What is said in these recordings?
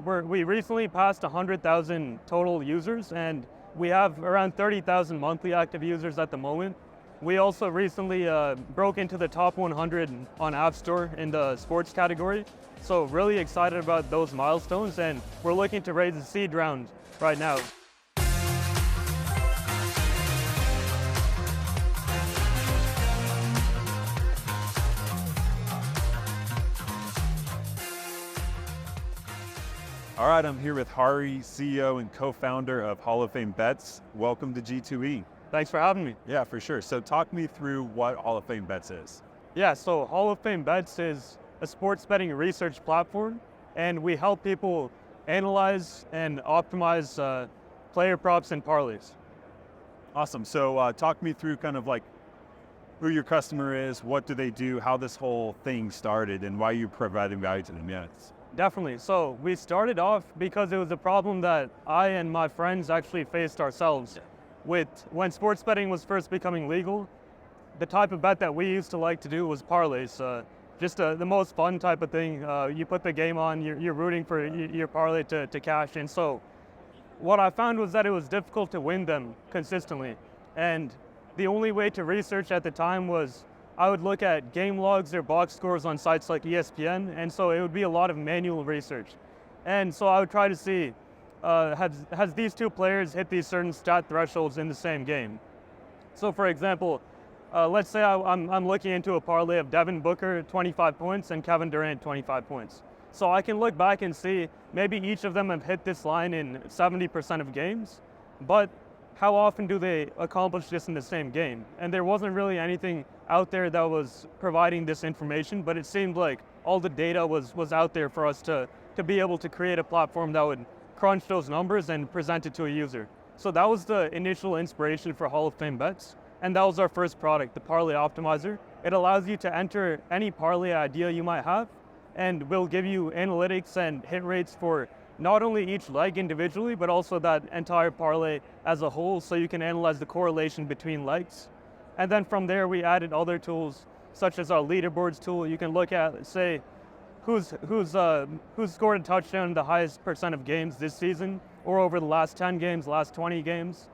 We recently passed 100,000 total users, and we have around 30,000 monthly active users at the moment. We also recently broke into the top 100 on App Store in the sports category. So really excited about those milestones, and we're looking to raise a seed round right now. All right, I'm here with Hari, CEO and co-founder of Hall of Fame Bets. Welcome to G2E. Thanks for having me. Yeah, for sure. So talk me through what Hall of Fame Bets is. Yeah, so Hall of Fame Bets is a sports betting research platform, and we help people analyze and optimize player props and parlays. Awesome. So talk me through kind of like who your customer is, what do they do, how this whole thing started, and why you're providing value to them. Yeah. Definitely. So we started off because it was a problem that I and my friends actually faced ourselves. With when sports betting was first becoming legal, the type of bet that we used to like to do was parlays. Just the most fun type of thing. You put the game on, you're rooting for your parlay to cash in. So what I found was that it was difficult to win them consistently. And the only way to research at the time was I would look at game logs or box scores on sites like ESPN, and so it would be a lot of manual research. And so I would try to see, has these two players hit these certain stat thresholds in the same game? So for example, let's say I'm looking into a parlay of Devin Booker 25 points and Kevin Durant 25 points. So I can look back and see maybe each of them have hit this line in 70% of games, but how often do they accomplish this in the same game? And there wasn't really anything out there that was providing this information, but it seemed like all the data was out there for us to be able to create a platform that would crunch those numbers and present it to a user. So that was the initial inspiration for Hall of Fame Bets, and that was our first product, the Parlay Optimizer. It allows you to enter any parlay idea you might have, and will give you analytics and hit rates for not only each leg individually, but also that entire parlay as a whole, so you can analyze the correlation between legs. And then from there, we added other tools, such as our leaderboards tool. You can look at, say, who's scored a touchdown in the highest percent of games this season, or over the last 10 games, last 20 games.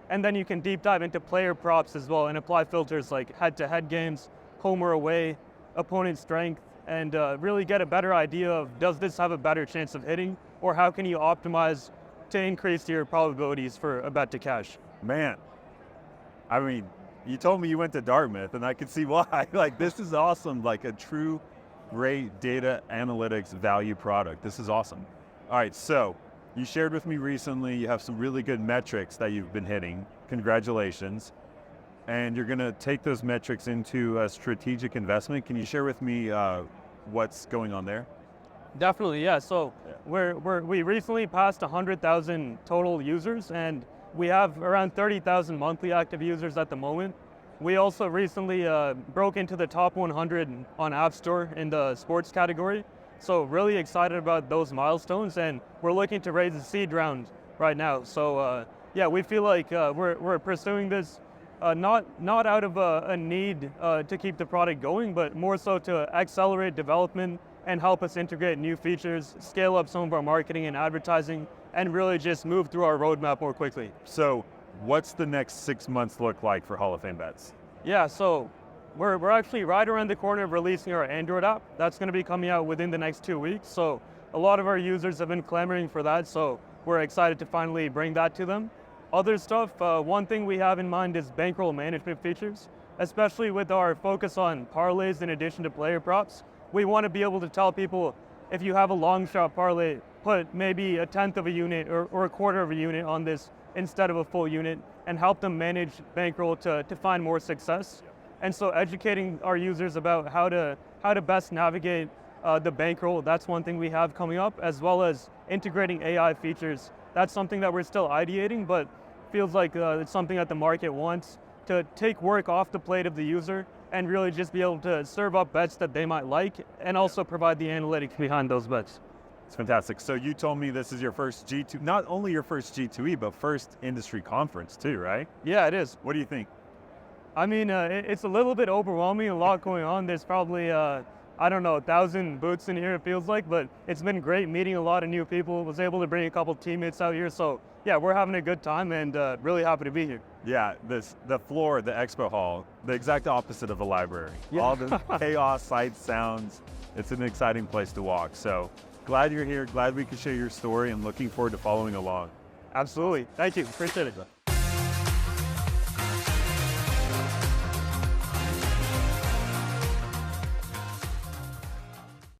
And then you can deep dive into player props as well and apply filters like head-to-head games, home or away, opponent strength, and really get a better idea of, does this have a better chance of hitting, or how can you optimize to increase your probabilities for a bet to cash? Man, I mean, you told me you went to Dartmouth, and I could see why. Like, this is awesome, like a true great data analytics value product. This is awesome. All right, so you shared with me recently you have some really good metrics that you've been hitting. Congratulations. And you're going to take those metrics into a strategic investment. Can you share with me what's going on there? Definitely, yeah. So we recently passed 100,000 total users, and we have around 30,000 monthly active users at the moment. We also recently broke into the top 100 on App Store in the sports category. So really excited about those milestones, and we're looking to raise a seed round right now. So yeah, we feel like we're pursuing this not out of a need to keep the product going, but more so to accelerate development and help us integrate new features, scale up some of our marketing and advertising, and really just move through our roadmap more quickly. So what's the next 6 months look like for Hall of Fame Bets? Yeah, so we're actually right around the corner of releasing our Android app. That's going to be coming out within the next 2 weeks. So a lot of our users have been clamoring for that, so we're excited to finally bring that to them. Other stuff, one thing we have in mind is bankroll management features, especially with our focus on parlays in addition to player props. We want to be able to tell people, if you have a long shot parlay, put maybe a tenth of a unit or a quarter of a unit on this instead of a full unit, and help them manage bankroll to find more success. And so educating our users about how to best navigate the bankroll, that's one thing we have coming up, as well as integrating AI features. That's something that we're still ideating, but feels like it's something that the market wants, to take work off the plate of the user and really just be able to serve up bets that they might like, and also provide the analytics behind those bets. It's fantastic. So you told me this is your first G2, not only your first G2E, but first industry conference too, right? Yeah, it is. What do you think? I mean, it's a little bit overwhelming, a lot going on. There's probably I don't know, 1,000 booths in here, it feels like, but it's been great meeting a lot of new people. Was able to bring a couple teammates out here. So yeah, we're having a good time and really happy to be here. Yeah, the floor, the expo hall, the exact opposite of a library. Yeah. All the chaos, sights, sounds. It's an exciting place to walk. So glad you're here. Glad we could share your story and looking forward to following along. Absolutely. Thank you. Appreciate it.